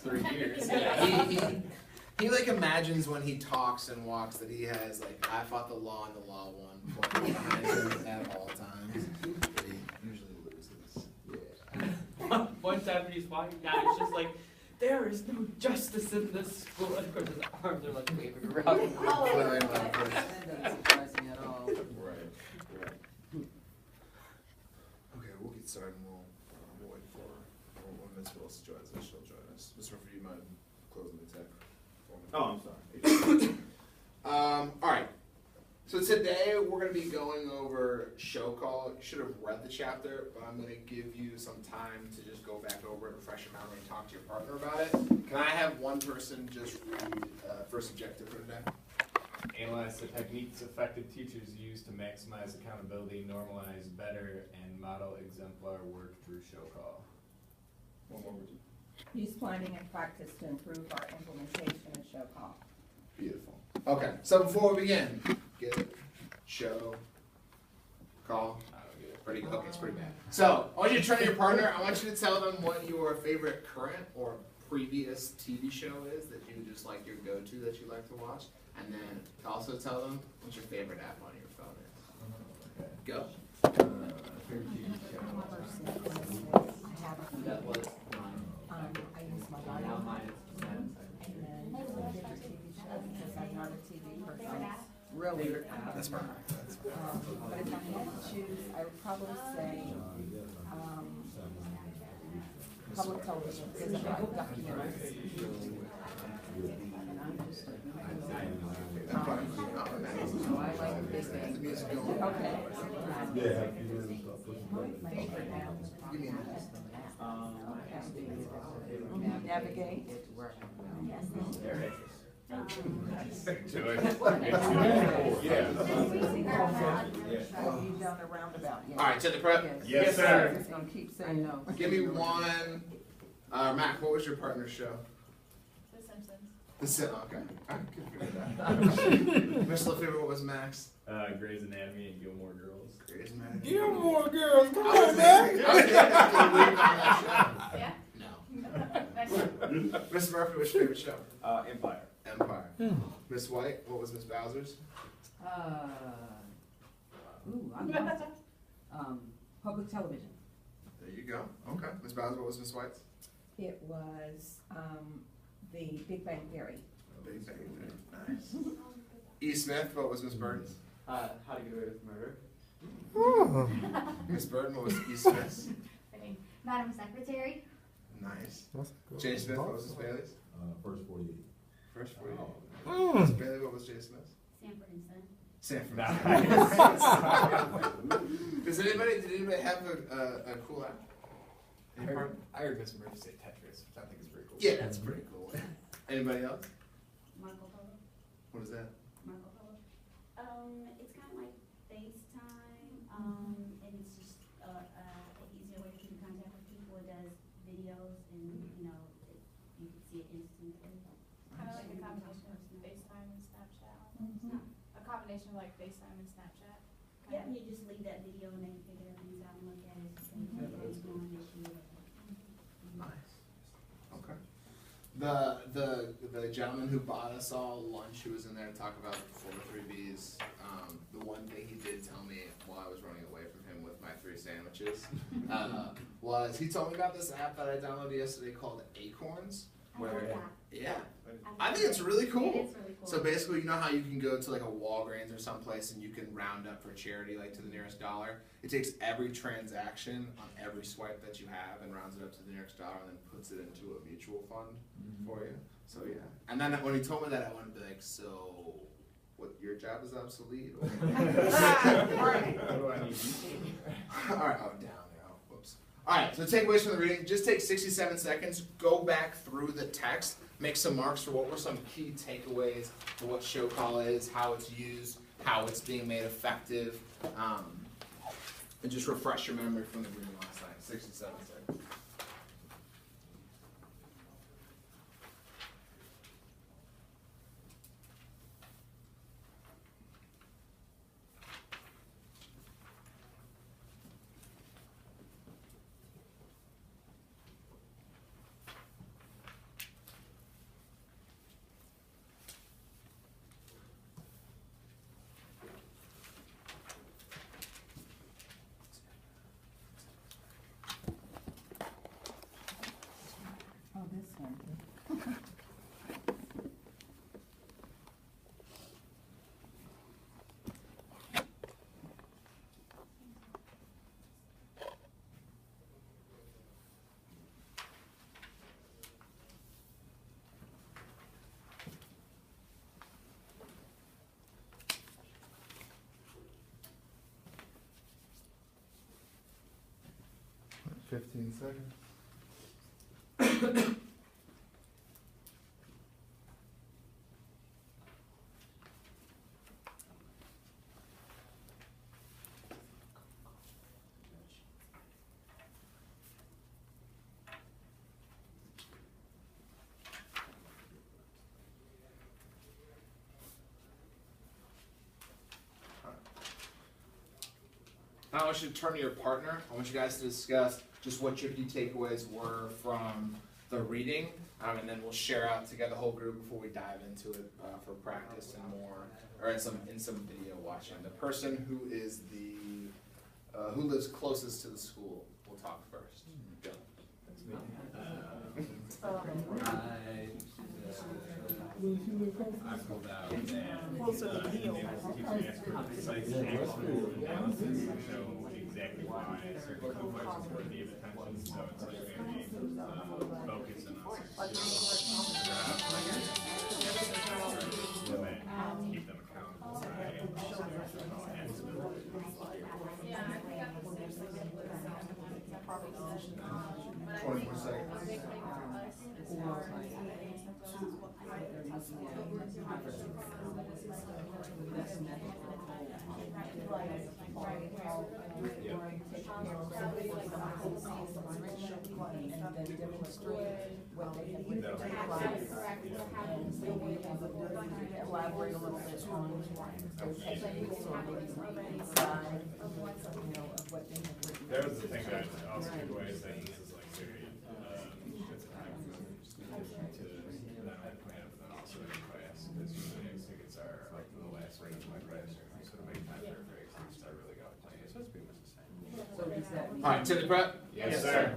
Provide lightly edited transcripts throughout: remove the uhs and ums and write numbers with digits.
last 3 years. He like imagines when he talks and walks that he has like, I fought the law and the law won pointing behind him at all times. But he usually loses. Yeah. One time when he's walking down, he's just like, there is no justice in this school. And of course his arms are like waving around. Flaring like That this. doesn't surprise me at all. Right. Okay, we'll get started and we'll wait for when Ms. Willis joins us. She'll join us. Mr. Murphy, do you mind closing the tech for me? Oh, I'm sorry. All right. So today we're going to be going over show call. You should have read the chapter, but I'm going to give you some time to just go back over it, refresh your memory, and talk to your partner about it. Can I have one person just read first objective for today? Analyze the techniques effective teachers use to maximize accountability, normalize better, and model exemplar work through show call. One more. Use planning and practice to improve our implementation of show call. Beautiful. Okay, so before we begin, get it? Show call. Pretty okay, it's pretty bad. So I want you to turn to your partner. I want you to tell them what your favorite current or previous TV show is that you just like your go-to that you like to watch, and then also tell them what your favorite app on your phone is. Go. That was mine. I use my Now dial. mine is And then my favorite TV show, because I'm not a TV person. Really? That's perfect. That's But if I had to choose, I would probably say, public television, because I like documentaries. And I'm just, Oh, nice. so I like the big The thing. music going. Okay. Navigate. You've done a roundabout, yeah. All right, to the prep. Yes, sir. It's gonna keep saying no. Give me one. Mac, what was your partner's show? The Simpsons. The Sim. Okay. I could figure that. Mr. LaFever, what was Max? Grey's Anatomy and Gilmore Girls. Grey's Anatomy. Gilmore Girls, come I on, was man. thinking after a week on that Yeah? show. That's No. Mr. Murphy, what's your favorite show? Empire. Empire. Miss White, what was Miss Bowser's? I'm not, public television. There you go. Okay. Miss Bowser, what was Miss White's? It was, the Big Bang Theory. Big Bang Theory. Nice. E. Smith, what was Miss Burton's? How to Get Away with Murder. Miss Burton, what was E. Smith's? I think Madam Secretary. Nice. Jay Smith, what was Miss Bailey's? First 48. First 48. Miss Bailey, what was Jay Smith's? Sanford and Son. Sanford. Nice. Did anybody have a cool app? I heard Mr. Murphy say Tetris, which I think is pretty cool. Yeah, that's pretty cool. Anybody else? Marco Polo. What is that? Marco Polo. It's kind of like FaceTime, and it's just an easier way to keep in contact with people. It does videos, and you can see it instantly. Kind of like a combination of FaceTime and Snapchat. A combination of like FaceTime and Snapchat. Yeah, you just leave that video and they can figure things out and look at it. And say, okay, it's going on issue. Nice. Okay. The gentleman who bought us all lunch, who was in there to talk about the 3Bs, the one thing he did tell me while I was running away from him with my 3 sandwiches, was he told me about this app that I downloaded yesterday called Acorns. I like that. Yeah. I think it's really cool. It is really cool. So basically, you know how you can go to like a Walgreens or someplace and you can round up for charity, like to the nearest dollar? It takes every transaction on every swipe that you have and rounds it up to the nearest dollar and then puts it into a mutual fund for you. So yeah. And then when he told me that, I wanted to be like, so what, your job is obsolete? Or? What do I need? All right, oh, down there. Oh, whoops. All right, so takeaways from the reading. Just take 67 seconds, go back through the text, make some marks for what were some key takeaways for what show call is, how it's used, how it's being made effective, and just refresh your memory from the reading last night. 67 seconds. 15 seconds. Now I want you to turn to your partner. I want you guys to discuss just what your key takeaways were from the reading, and then we'll share out together the whole group before we dive into it for practice and more, or in some video watching. The person who is who lives closest to the school will talk first. Go. That's me. I pulled out and Closer to the hill. teaching expert precise actual analysis to show exactly why certain co-functions worthy of attention. So it's like maybe focusing on keep them accountable. Yeah, I think I'm the same thing with that probably said. But I 24 think seconds. a big thing for us is our Elaborate a little bit on their techniques or maybe some inside, of what they have written. There was the thing that I also took away is that this is like very, it's kind of to not only plan but then also in class, because usually next tickets are like the last week of my classroom, so to make time for breaks, I start really got playing. So it's pretty much the same. So does that mean? All right, to the prep. Yes, sir.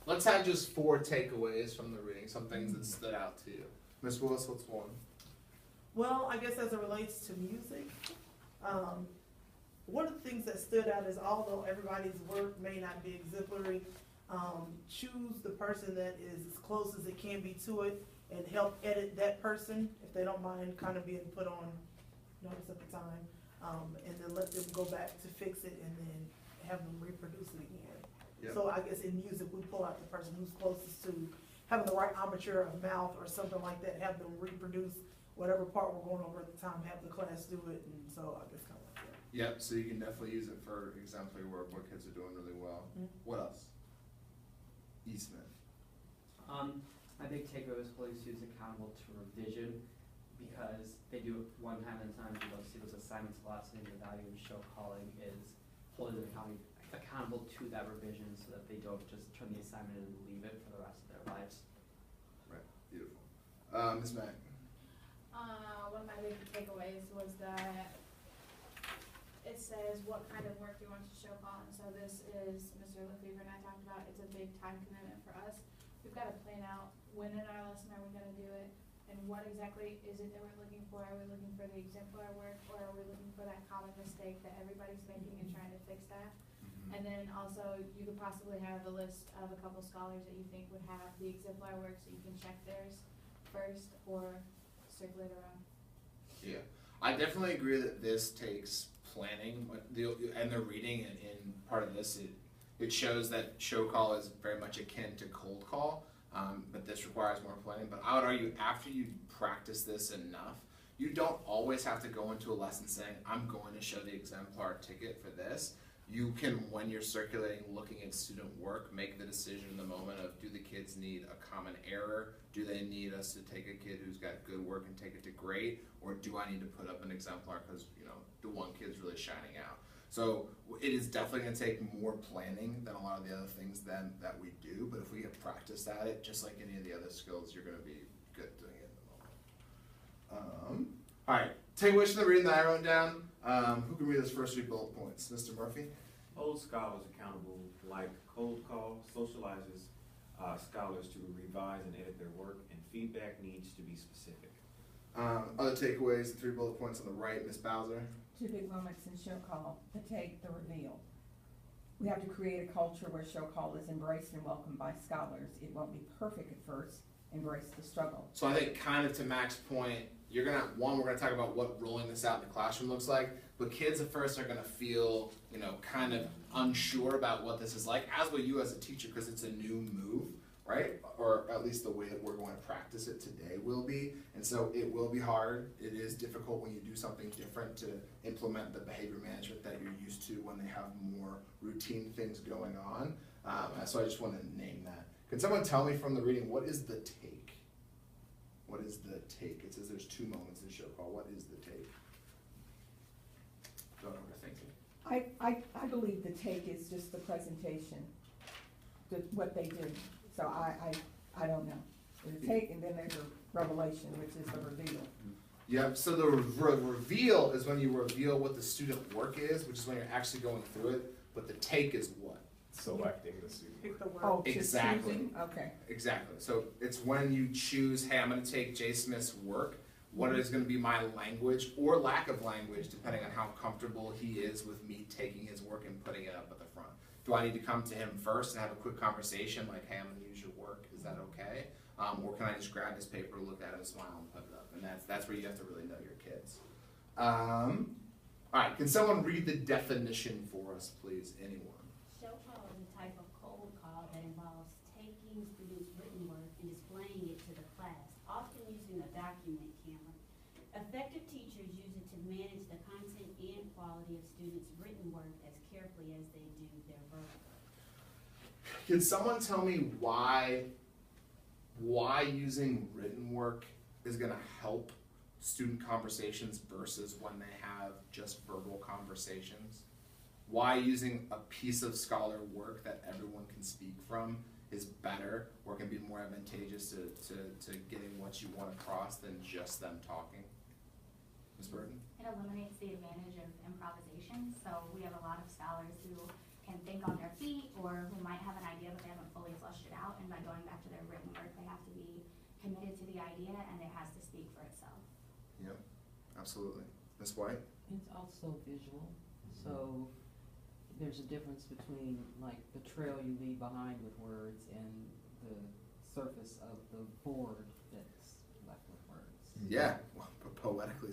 Let's have just 4 takeaways from the reading. Some things that stood out to you. Ms. Willis, what's one? Well, I guess as it relates to music, one of the things that stood out is although everybody's work may not be exemplary, choose the person that is as close as it can be to it and help edit that person if they don't mind kind of being put on notice at the time. And then let them go back to fix it and then have them reproduce it again. Yep. So I guess in music, we pull out the person who's closest to having the right embouchure of mouth or something like that, have them reproduce whatever part we're going over at the time, have the class do it, and so I guess kind of like that. Yep, so you can definitely use it for exemplary work where kids are doing really well. What else? Eastman. My big takeaway was holding students accountable to revision because they do it one time at a time. You don't see those assignments a lot, so the value of show calling is holding them accountable to that revision so that they don't just turn the assignment in and leave it for the rest of their lives. Right, beautiful. Ms. Mack. One of my big takeaways was that it says what kind of work you want to show call, and so this is, Mr. Lefevre and I talked about, it's a big time commitment for us. We've got to plan out when in our lesson are we gonna do it, and what exactly is it that we're looking for? Are we looking for the exemplar work, or are we looking for that common mistake that everybody's making and trying to fix that? And then also, you could possibly have a list of a couple scholars that you think would have the exemplar work, so you can check theirs first or circulate around. Yeah, I definitely agree that this takes planning, and the reading, and in part of this, it shows that show call is very much akin to cold call, but this requires more planning. But I would argue after you practice this enough, you don't always have to go into a lesson saying, I'm going to show the exemplar ticket for this. You can, when you're circulating, looking at student work, make the decision in the moment of, do the kids need a common error? Do they need us to take a kid who's got good work and take it to great? Or do I need to put up an exemplar because, the one kid's really shining out? So it is definitely going to take more planning than a lot of the other things that we do. But if we get practiced at it, just like any of the other skills, you're going to be good doing it in the moment. All right, takeaways from the reading that I wrote down. Who can read those first 3 bullet points? Mr. Murphy? Hold scholars accountable like cold call socializes scholars to revise and edit their work, and feedback needs to be specific. Other takeaways, the 3 bullet points on the right, Ms. Bowser. 2 big moments in show call: the take, the reveal. We have to create a culture where show call is embraced and welcomed by scholars. It won't be perfect at first, embrace the struggle. So I think kind of to Mac's point, we're gonna talk about what rolling this out in the classroom looks like, but kids at first are gonna feel, kind of unsure about what this is like, as will you as a teacher, because it's a new move, right? Or at least the way that we're going to practice it today will be. And so it will be hard. It is difficult when you do something different to implement the behavior management that you're used to when they have more routine things going on. So I just want to name that. Can someone tell me from the reading, what is the take? What is the take? It says there's 2 moments in show call. What is the take? Don't overthink it. I believe the take is just the presentation, what they did. So I don't know. There's a take and then there's a revelation, which is the reveal. Yep, so the reveal is when you reveal what the student work is, which is when you're actually going through it, but the take is what? Selecting the student. Pick the word. Oh, just Exactly. choosing? Okay. Exactly. So it's when you choose, hey, I'm going to take Jay Smith's work. What is going to be my language or lack of language, depending on how comfortable he is with me taking his work and putting it up at the front. Do I need to come to him first and have a quick conversation, like, hey, I'm going to use your work. Is that okay? Or can I just grab his paper, look at it, smile, and put it up? And that's where you have to really know your kids. All right. Can someone read the definition for us, please? Anyone? Show call is a type of cold call that involves taking students' written work and displaying it to the class, often using a document camera. Effective teachers use it to manage the content and quality of students' written work as carefully as they do their verbal work. Can someone tell me why using written work is going to help student conversations versus when they have just verbal conversations? Why using a piece of scholar work that everyone can speak from is better or can be more advantageous to getting what you want across than just them talking? Ms. Burton? It eliminates the advantage of improvisation. So we have a lot of scholars who can think on their feet or who might have an idea but they haven't fully fleshed it out, and by going back to their written work they have to be committed to the idea and it has to speak for itself. Yep, absolutely. Ms. White? It's also visual, so there's a difference between like the trail you leave behind with words and the surface of the board that's left with words. Yeah, well, poetically,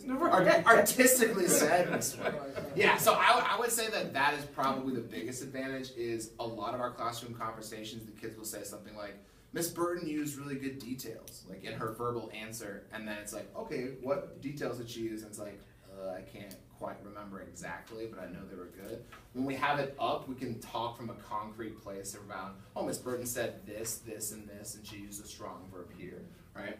artistically said. Ms. White. Yeah, so I would say that is probably the biggest advantage is a lot of our classroom conversations, the kids will say something like, Miss Burton used really good details, like in her verbal answer, and then it's like, okay, what details did she use? And it's like, I can't quite remember exactly, but I know they were good. When we have it up, we can talk from a concrete place around, oh, Miss Burton said this, this, and this, and she used a strong verb here, right?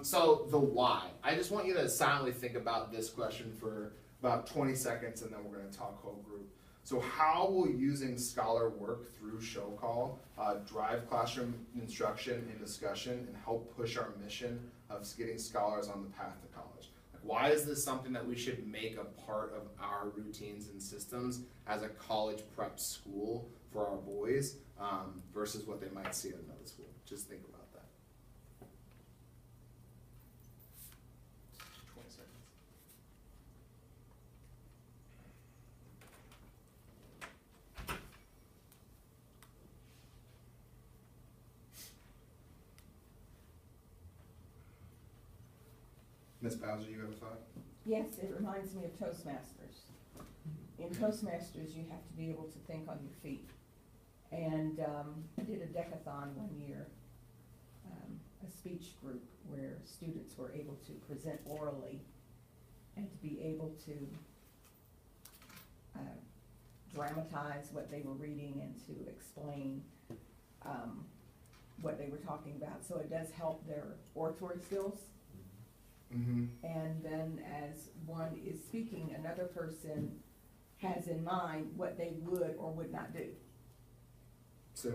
So the why. I just want you to silently think about this question for about 20 seconds, and then we're going to talk whole group. So how will using scholar work through show call drive classroom instruction and discussion and help push our mission of getting scholars on the path to college? Like, why is this something that we should make a part of our routines and systems as a college prep school for our boys versus what they might see at another school? Just think about that. 20 seconds. Ms. Bowser, you have a thought? Yes, it reminds me of Toastmasters. In Toastmasters, you have to be able to think on your feet. And I did a decathlon one year, a speech group where students were able to present orally and to be able to dramatize what they were reading and to explain what they were talking about. So it does help their oratory skills. Mm-hmm. And then as one is speaking, another person has in mind what they would or would not do. So